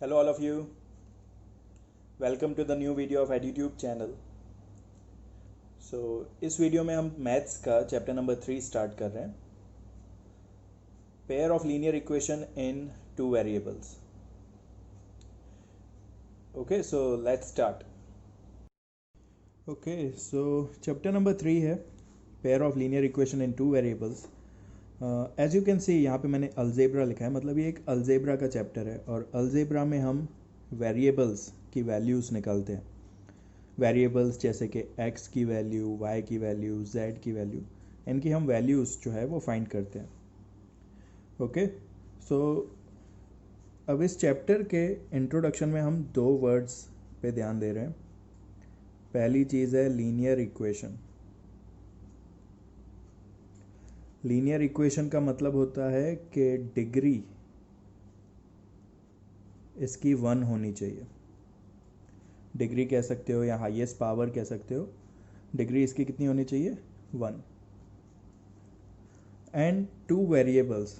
Hello all of you. Welcome to the new video of EduTube channel. So इस video में हम maths का chapter number 3 start कर रहे हैं. Pair of linear equation in two variables. Okay, so let's start. Okay, so chapter number 3 है pair of linear equation in two variables. As you can see यहाँ पे मैंने अलजेब्रा लिखा है, मतलब ये एक अलजेब्रा का चैप्टर है और अलजेब्रा में हम वेरिएबल्स की वैल्यूज़ निकालते हैं. वेरिएबल्स जैसे कि x की वैल्यू, y की वैल्यू, z की वैल्यू, इनकी हम वैल्यूज़ जो है वो फाइंड करते हैं. ओके, सो अब इस चैप्टर के इंट्रोडक्शन में हम दो वर्ड्स पे ध्यान दे रहे हैं. पहली चीज़ है लीनियर इक्वेशन. लीनियर इक्वेशन का मतलब होता है कि डिग्री इसकी 1 होनी चाहिए. डिग्री कह सकते हो या हाईएस्ट पावर कह सकते हो. डिग्री इसकी कितनी होनी चाहिए? 1. And two variables.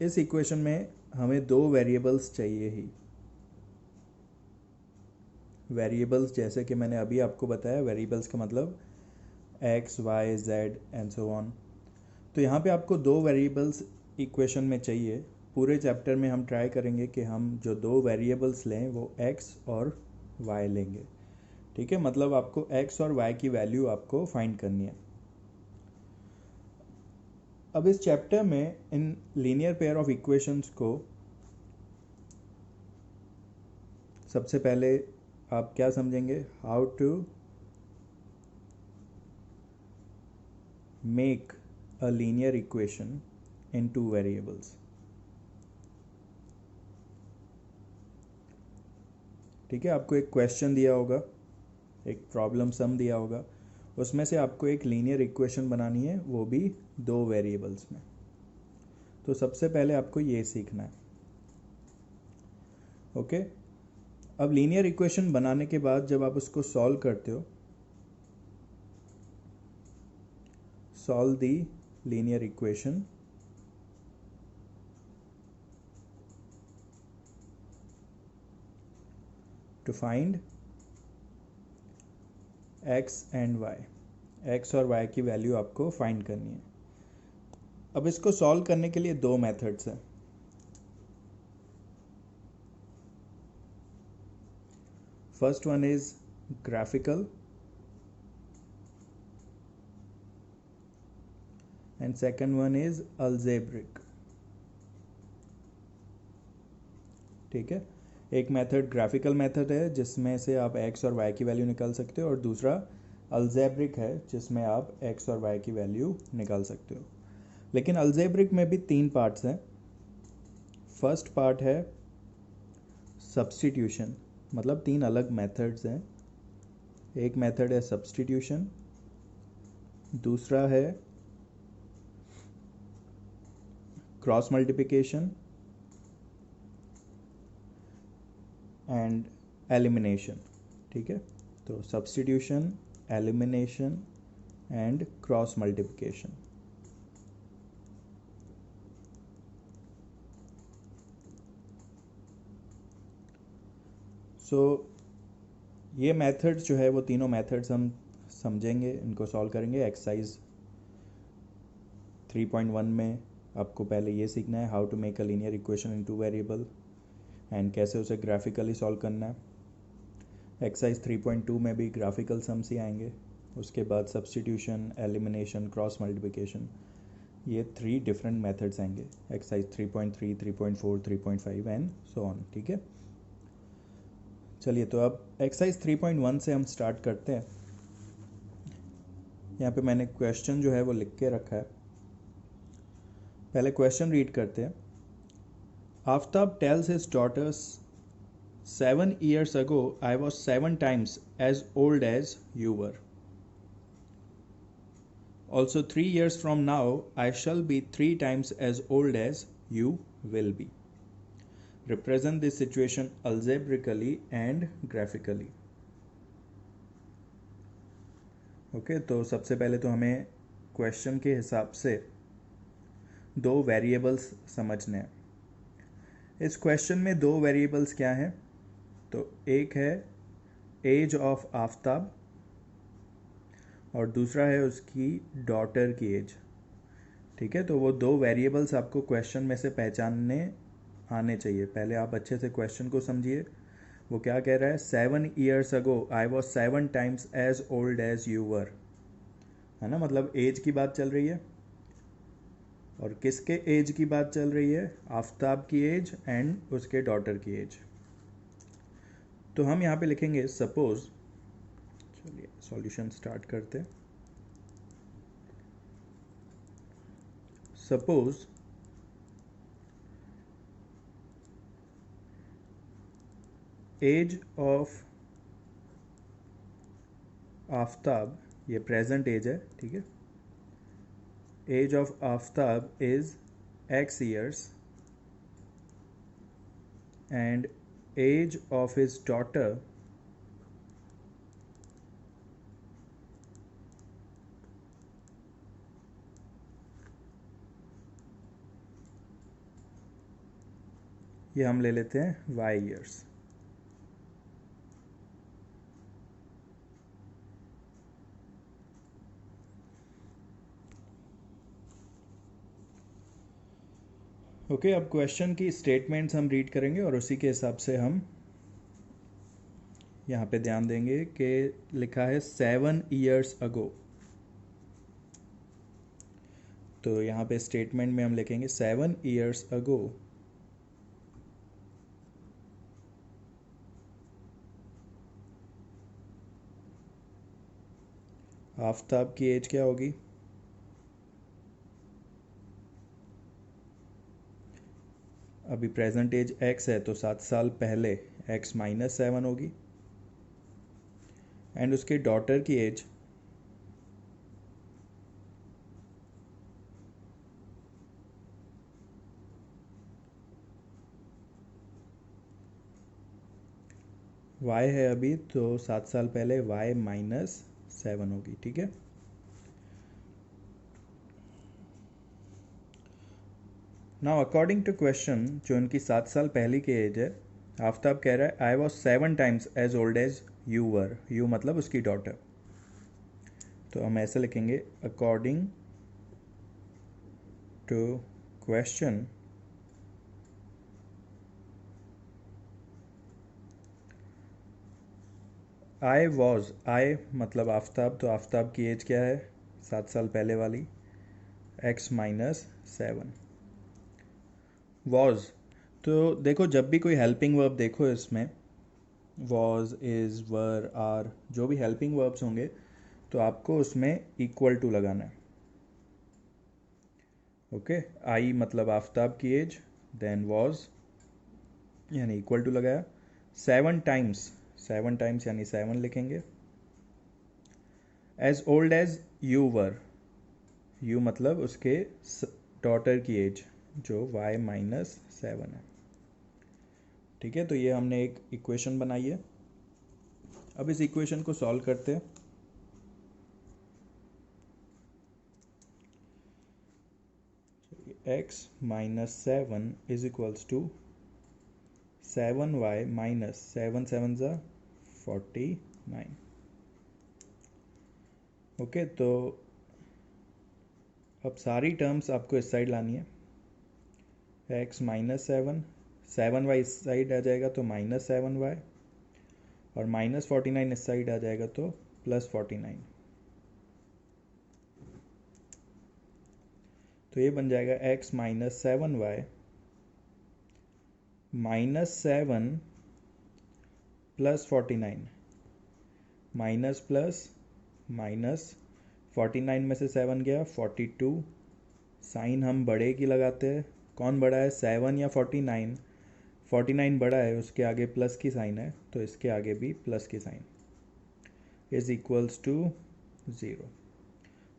इस इक्वेशन में हमें दो वेरिएबल्स चाहिए ही. वेरिएबल्स जैसे कि मैंने अभी आपको बताया, वेरिएबल्स का मतलब x, y, z and so on. तो यहाँ पे आपको दो वेरिएबल्स इक्वेशन में चाहिए. पूरे चैप्टर में हम ट्राई करेंगे कि हम जो दो वेरिएबल्स लें वो x और y लेंगे. ठीक है, मतलब आपको x और y की वैल्यू आपको फाइंड करनी है. अब इस चैप्टर में इन लीनियर पेयर ऑफ इक्वेशंस को सबसे पहले आप क्या समझेंगे? How to make a linear equation in two variables. ठीक है, आपको एक क्वेश्चन दिया होगा, एक प्रॉब्लम सम दिया होगा, उसमें से आपको एक लीनियर इक्वेशन बनानी है, वो भी दो वेरिएबल्स में. तो सबसे पहले आपको ये सीखना है. ओके, अब लीनियर इक्वेशन बनाने के बाद जब आप उसको सॉल्व करते हो, solve the linear equation, to find x and y. x और y की वैल्यू आपको फाइंड करनी है. अब इसको सॉल्व करने के लिए दो मेथड्स हैं. First one is graphical and second one is algebraic. ठीक है, एक मेथड ग्राफिकल मेथड है जिसमें से आप x और y की वैल्यू निकाल सकते हो, और दूसरा अलजेब्रिक है जिसमें आप x और y की वैल्यू निकाल सकते हो. लेकिन अलजेब्रिक में भी 3 पार्ट्स हैं. फर्स्ट पार्ट है सब्स्टिट्यूशन, मतलब 3 अलग मेथड्स हैं. एक मेथड है सब्स्टिट्यूशन, दूसरा है क्रॉस मल्टीप्लिकेशन एंड एलिमिनेशन. ठीक है, तो substitution, elimination and cross multiplication. So ये मेथड्स जो है वो तीनों मेथड्स हम समझेंगे, इनको सॉल्व करेंगे. एक्सरसाइज 3.1 में आपको पहले ये सीखना है how to make a linear equation in two variable and कैसे उसे ग्राफिकली सॉल्व करना है. एक्सरसाइज 3.2 में भी ग्राफिकल सम्स ही आएंगे. उसके बाद सब्स्टिट्यूशन, एलिमिनेशन, क्रॉस मल्टीप्लिकेशन, ये 3 डिफरेंट मेथड्स आएंगे. Exercise 3.3, 3.4, 3.5 and so on. ठीक है, चलिए तो अब एक्सरसाइज 3.1 से हम स्टार्ट करते हैं. यहाँ पे मैंने क्वेश्चन जो है वो लिख के रखा है. पहले क्वेश्चन रीड करते हैं. Aftab tells his daughters 7 years ago I was 7 times as old as you were. Also 3 years from now I shall be 3 times as old as you will be. Represent this situation algebraically and graphically. Okay, तो सबसे पहले तो हमें question के हिसाब से दो variables समझने हैं. इस क्वेश्चन में दो वेरिएबल्स क्या हैं? तो एक है एज ऑफ आफ्ताब और दूसरा है उसकी डॉटर की एज। ठीक है, तो वो दो वेरिएबल्स आपको क्वेश्चन में से पहचानने आने चाहिए। पहले आप अच्छे से क्वेश्चन को समझिए। वो क्या कह रहा है? 7 years ago I was 7 times as old as you were, है ना, मतलब एज की बात चल रही है। और किसके एज की बात चल रही है? आफ्ताब की एज एंड उसके डॉटर की एज। तो हम यहाँ पे लिखेंगे सपोज, चलिए सॉल्यूशन स्टार्ट करते हैं। सपोज एज ऑफ आफ्ताब, ये प्रेजेंट एज है, ठीक है। Age of Aftab is x years and age of his daughter ये हम ले लेते हैं y years। ओके, अब क्वेश्चन की स्टेटमेंट्स हम रीड करेंगे और उसी के हिसाब से हम यहाँ पे ध्यान देंगे कि लिखा है 7 years ago। तो यहाँ पे स्टेटमेंट में हम लिखेंगे 7 years ago आफ्ताब की एज क्या होगी? अभी प्रेजेंट एज x है तो 7 साल पहले x माइनस 7 होगी। एंड उसके डॉटर की एज y है अभी, तो 7 साल पहले y माइनस 7 होगी। ठीक है, नाउ अकॉर्डिंग टू क्वेश्चन, जो उनकी 7 साल पहले की एज है, आफ्ताब कह रहा है I was 7 times as old as you were, you मतलब उसकी डॉटर। तो हम ऐसे लिखेंगे according to question I was, I मतलब आफ्ताब, तो आफ्ताब की एज क्या है? 7 साल पहले वाली, x माइनस 7। वॉज, तो देखो जब भी कोई हेल्पिंग वर्ब देखो इसमें, वॉज, इज़, वर, आर, जो भी हेल्पिंग वर्ब्स होंगे तो आपको उसमें इक्वल टू लगाना है। ओके, आई मतलब आफ्ताब की एज, देन वॉज यानी इक्वल टू लगाया। 7 टाइम्स, 7 टाइम्स यानी 7 लिखेंगे। As old as you were, you मतलब उसके डॉटर की एज जो y माइनस 7 है। ठीक है, तो ये हमने एक इक्वेशन बनाई है। अब इस इक्वेशन को सॉल्व करते हैं। x minus 7 is equals to 7y minus 7 7 ज़ा 49। ओके, तो अब सारी टर्म्स आपको इस साइड लानी है। x माइनस 7, 7y इस साइड आ जाएगा तो माइनस 7y, और माइनस 49 इस साइड आ जाएगा तो प्लस 49। तो ये बन जाएगा x minus 7y minus 7 plus 49, minus plus minus 49 में से 7 गया 42। साइन हम बड़े की लगाते हैं। कौन बड़ा है, 7 या 49? 49 बड़ा है, उसके आगे प्लस की साइन है, तो इसके आगे भी प्लस की साइन, इज इक्वल्स टू 0।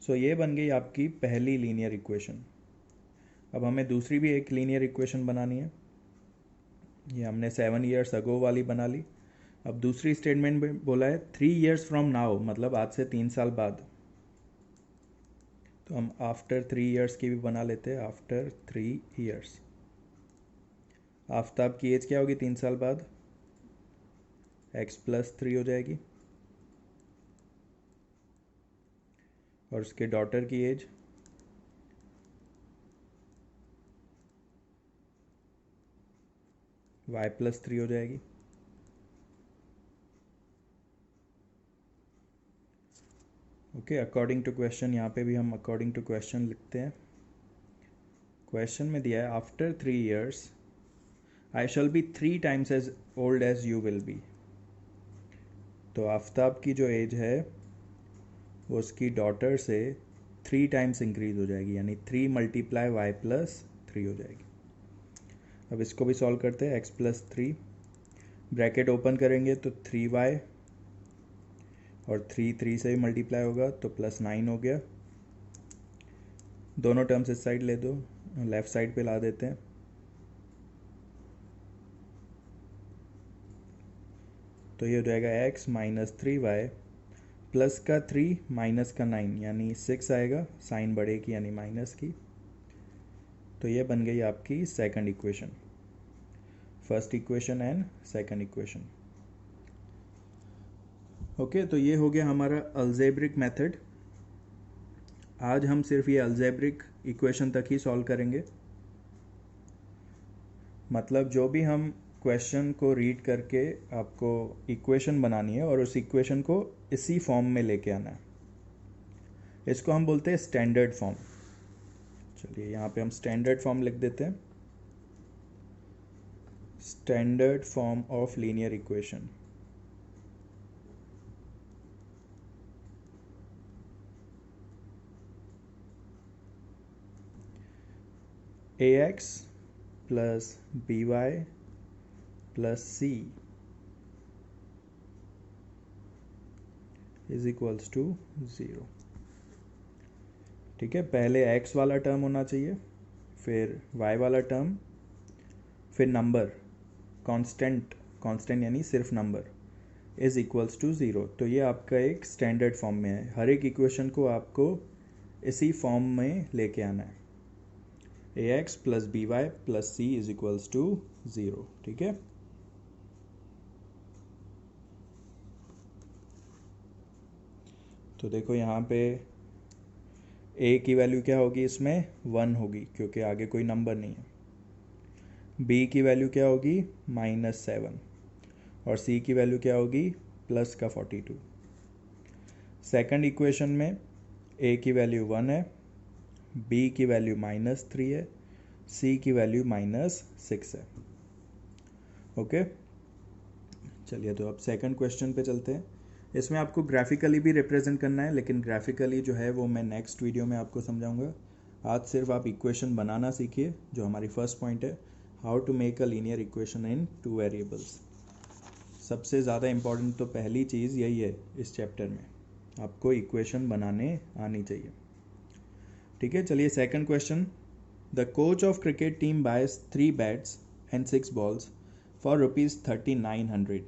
सो ये बन गई आपकी पहली लीनियर इक्वेशन। अब हमें दूसरी भी एक लीनियर इक्वेशन बनानी है। ये हमने 7 years अगो वाली बना ली। अब दूसरी स्टेटमेंट में बोला है 3 years फ्रॉम नाउ, मतलब आज से 3 साल बाद। तो हम आफ्टर 3 years की भी बना लेते हैं, आफ्टर 3 years। आफ्ताब की एज क्या होगी 3 साल बाद? x+3 हो जाएगी। और उसके डॉटर की एज y+3 हो जाएगी। ओके, अकॉर्डिंग टू क्वेश्चन, यहाँ पे भी हम अकॉर्डिंग टू क्वेश्चन लिखते हैं। क्वेश्चन में दिया है after 3 years I shall be 3 times as old as you will be. तो आफ्ताब की जो एज है वो उसकी डॉटर से 3 times इंक्रीज हो जाएगी, यानी 3 × y+3 हो जाएगी। अब इसको भी सॉल्व करते हैं। x+3 ब्रैकेट ओपन करेंगे तो 3y और 3 से भी मल्टीप्लाई होगा तो +9 हो गया। दोनों टर्म्स इस साइड ले दो, लेफ़्ट साइड पे ला देते हैं। तो ये हो जाएगा x - 3y प्लस का 3 माइनस का 9 यानी 6 आएगा, साइन बढ़ेगी यानी माइनस की। तो ये बन गई आपकी second equation, first equation and second equation. Okay, तो ये हो गया हमारा अलजेब्रिक मेथड। आज हम सिर्फ ये अलजेब्रिक इक्वेशन तक ही सॉल्व करेंगे। मतलब जो भी हम क्वेश्चन को रीड करके आपको इक्वेशन बनानी है और उस इक्वेशन को इसी फॉर्म में लेके आना है। इसको हम बोलते हैं स्टैंडर्ड फॉर्म। चलिए यहाँ पे हम स्टैंडर्ड फॉर्म लिख देते हैं, standard form of linear equation. ax plus by plus c is equals to 0। ठीक है, पहले x वाला टर्म होना चाहिए, फिर y वाला टर्म, फिर नंबर कांस्टेंट, कांस्टेंट यानी सिर्फ नंबर, इज इक्वल्स टू 0। तो ये आपका एक स्टैंडर्ड फॉर्म में है। हर एक इक्वेशन को आपको इसी फॉर्म में लेके आना है, ax plus by plus c is equals to 0। ठीक है, तो देखो यहाँ पे a की वैल्यू क्या होगी, इसमें 1 होगी क्योंकि आगे कोई नंबर नहीं है। b की वैल्यू क्या होगी, -7, और c की वैल्यू क्या होगी, प्लस का 42। सेकंड इक्वेशन में a की वैल्यू 1 है, b की वैल्यू -3 है, c की वैल्यू -6 है। ओके, चलिए तो अब सेकंड क्वेश्चन पे चलते हैं। इसमें आपको ग्राफिकली भी रिप्रेजेंट करना है, लेकिन ग्राफिकली जो है वो मैं नेक्स्ट वीडियो में आपको समझाऊंगा। आज सिर्फ आप इक्वेशन बनाना सीखिए, जो हमारी फर्स्ट पॉइंट है, how to make a linear equation in 2 variables. सबसे ज़्यादा इम्पॉर्टेंट तो पहली चीज़ यही है इस चैप्टर में, आपको इक्वेशन बनाने आनी चाहिए। ठीक है, चलिए second question. The coach of cricket team bias 3 bats and 6 balls for ₹3900।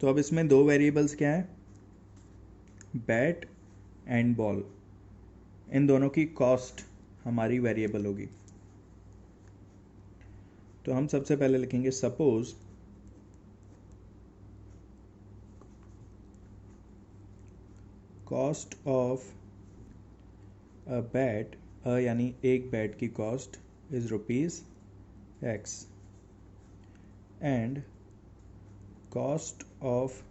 तो अब इसमें 2 वेरिएबल्स क्या हैं, बैट एंड बॉल। इन दोनों की कॉस्ट हमारी वेरिएबल होगी। तो हम सबसे पहले लिखेंगे suppose cost of a bat, यानी एक बैट की cost is ₹X and cost of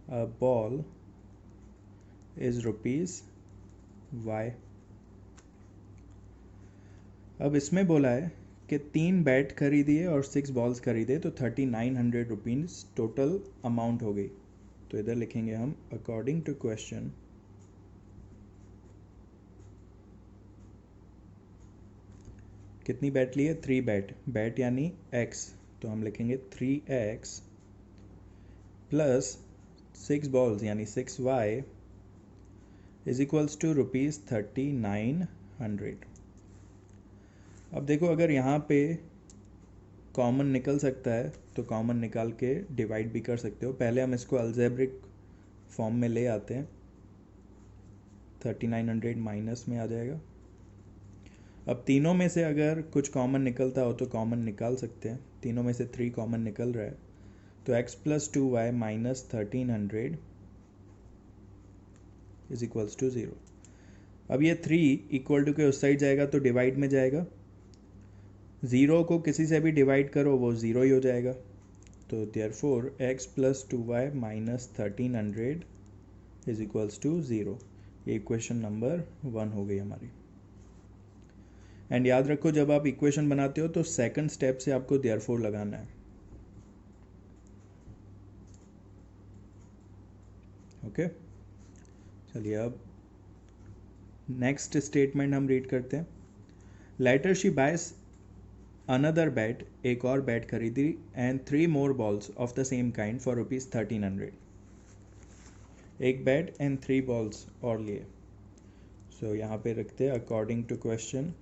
a ball is ₹Y। अब इसमें बोला है कि 3 बैट खरीदिए और 6 बॉल्स खरीदे तो ₹3900 टोटल अमाउंट हो गई। तो इधर लिखेंगे हम अकॉर्डिंग टू क्वेश्चन कितनी बैट ली है, 3 बैट, बैट यानी x, तो हम लिखेंगे 3x प्लस 6 बॉल्स यानी 6y इज इक्वल्स टू ₹3900। अब देखो अगर यहाँ पे कॉमन निकल सकता है तो कॉमन निकाल के डिवाइड भी कर सकते हो। पहले हम इसको अलजेब्रिक फॉर्म में ले आते हैं, 3900 माइनस में आ जाएगा। अब तीनों में से अगर कुछ कॉमन निकलता हो तो कॉमन निकाल सकते हैं। तीनों में से 3 कॉमन निकल रहा है, तो x + 2y - 1300 is equals to 0। अब ये 3 इक्वल टू के उस साइड जाएगा तो डिवाइड में जाएगा, 0 को किसी से भी डिवाइड करो वो 0 ही हो जाएगा। तो therefore x + 2y - 1300 is equals to 0। ये इक्वेशन नंबर 1 हो गई हमारी। एंड याद रखो, जब आप इक्वेशन बनाते हो तो सेकंड स्टेप से आपको देयरफॉर लगाना है। ओके, चलिए अब नेक्स्ट स्टेटमेंट हम रीड करते हैं। Later she buys another bat, एक और बैट खरीदी, and 3 more balls of the same kind for ₹1300। एक बैट एंड 3 balls और लिए। सो यहाँ पे रखते हैं अकॉर्डिंग टू क्वेश्चन।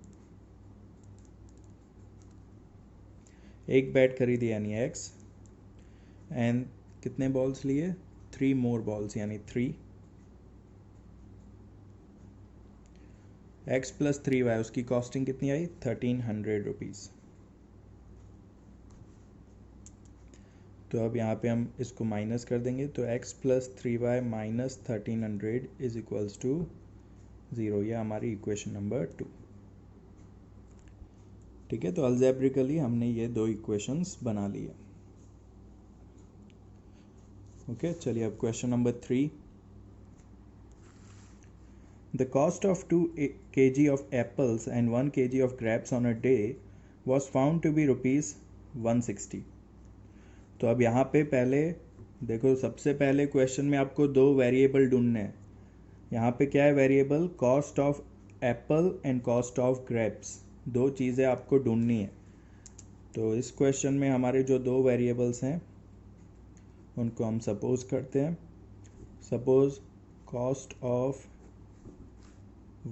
एक बैट खरीदी यानी x, एंड कितने बॉल्स लिए? 3 more balls यानी 3। x + 3y, उसकी कॉस्टिंग कितनी आई? 1300 रुपीज़। तो अब यहाँ पे हम इसको माइनस कर देंगे, तो x + 3y - 1300 is equals to 0। यह हमारी इक्वेशन नंबर 2। ठीक है, तो अल्जेब्रिकली हमने ये 2 इक्वेशंस बना लिए। ओके, चलिए अब question number 3। The cost of 2 kg of apples and 1 kg of grapes on a day was found to be ₹160। तो अब यहाँ पे पहले देखो, सबसे पहले क्वेश्चन में आपको 2 वेरिएबल ढूंढने हैं। यहाँ पे क्या है variable? Cost of Apple and cost of grapes, 2 चीज़ें आपको ढूंढनी है। तो इस क्वेश्चन में हमारे जो 2 वेरिएबल्स हैं उनको हम सपोज करते हैं। Suppose cost of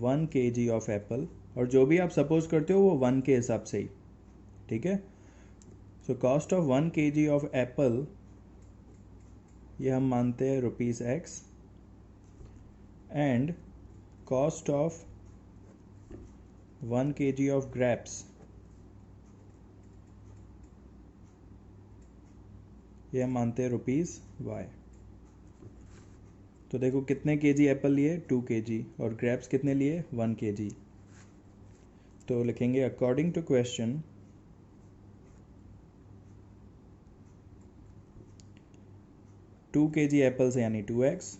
1 kg of Apple, और जो भी आप सपोज करते हो वो 1 के हिसाब से ही, ठीक है। So cost of 1 kg of Apple, ये हम मानते हैं ₹x, and cost of 1 kg of grapes, ये हम मानते हैं ₹y। तो देखो कितने kg एप्पल लिए? 2 kg, और ग्रेप्स कितने लिए? 1 kg। तो लिखेंगे according to question, two kg apples है यानी 2x,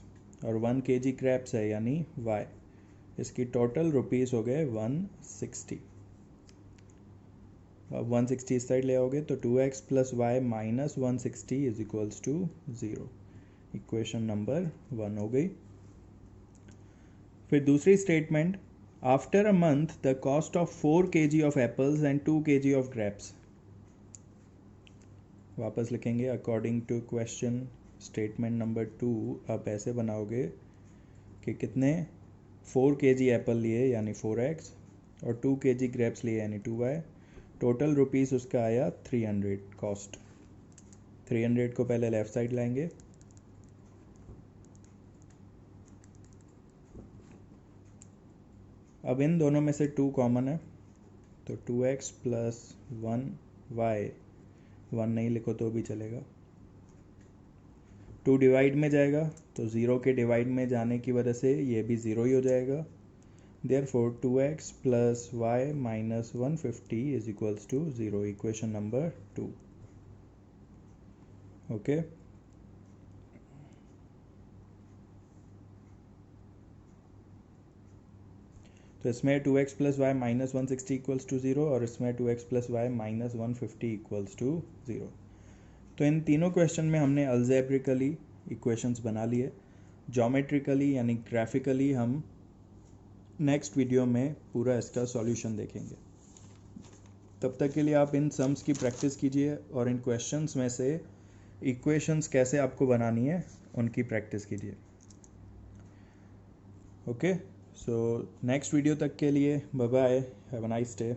और 1 kg ग्रेप्स है यानी y। इसकी टोटल रुपीस हो गए 160। अब 160 इस साइड ले आओगे तो 2x + y - 160 is equals to 0। Equation number 1 हो गई। फिर दूसरी statement, after a month the cost of 4 kg of apples and 2 kg of grapes. वापस लिखेंगे according to question, statement number 2 आप ऐसे बनाओगे कि कितने 4 kg एप्पल लिए यानी 4x, और 2 kg ग्रेप्स लिए यानी 2y। टोटल रुपीस उसका आया 300 कॉस्ट। 300 को पहले लेफ्ट साइड लाएंगे, अब इन दोनों में से 2 कॉमन है, तो 2x + 1y, 1 नहीं लिखो तो भी चलेगा। 2 डिवाइड में जाएगा तो 0 के डिवाइड में जाने की वजह से ये भी 0 ही हो जाएगा। Therefore 2x + y - 150 is equals to 0। Equation number 2। Okay, तो इसमें 2x + y - 160 इक्वल्स टू 0, और इसमें 2x + y - 150 इक्वल्स टू 0। तो इन तीनों क्वेश्चन में हमने अल्जेब्रिकली इक्वेशंस बना लिए। ज्योमेट्रिकली यानी ग्राफिकली हम नेक्स्ट वीडियो में पूरा इसका सॉल्यूशन देखेंगे। तब तक के लिए आप इन सम्स की प्रैक्टिस कीजिए, और इन क्वेश्चंस में से इक्वेशंस कैसे आपको बनानी है उनकी प्रैक्टिस कीजिए। ओके, सो नेक्स्ट वीडियो तक के लिए bye bye, have a nice day.